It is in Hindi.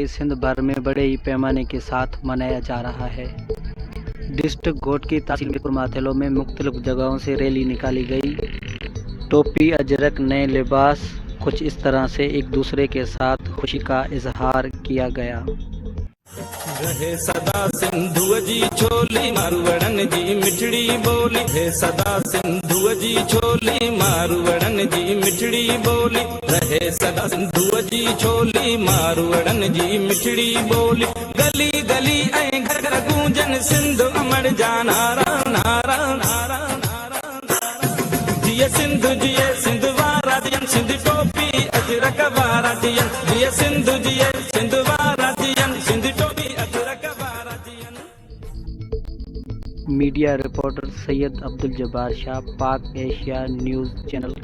पूरे सिंध भर में बड़े ही पैमाने के साथ मनाया जा रहा है। डिस्ट्रिक्ट कोर्ट की तहसील मीरपुर माथेलो में मुख्तलिफ जगहों से रैली निकाली गई। टोपी, अजरक, नए लिबास, कुछ इस तरह से एक दूसरे के साथ खुशी का इजहार किया गया। रहे सदा सिंधुअ जी छोली मारवड़न जी मिठड़ी बोली, रहे सदा सिंधुअ जी छोली मारवड़न जी मिठड़ी बोली, रहे सदा सिंधुअ जी छोली मारवड़न जी मिठड़ी बोली। गली गली ऐं घर घर गूंजन सिंध अमर जा नारा नारा नारा नारा। जिए सिंधु जिए सिंध वारा जियन, सिंध टोपी अजरक वारा जियन, जिए सिंधु जिए सिंध वारा जियन, सिंध टोपी अजरक वारा जियन। मीडिया रिपोर्टर सैयद अब्दुल जब्बार शाह, पाक एशिया न्यूज़ चैनल।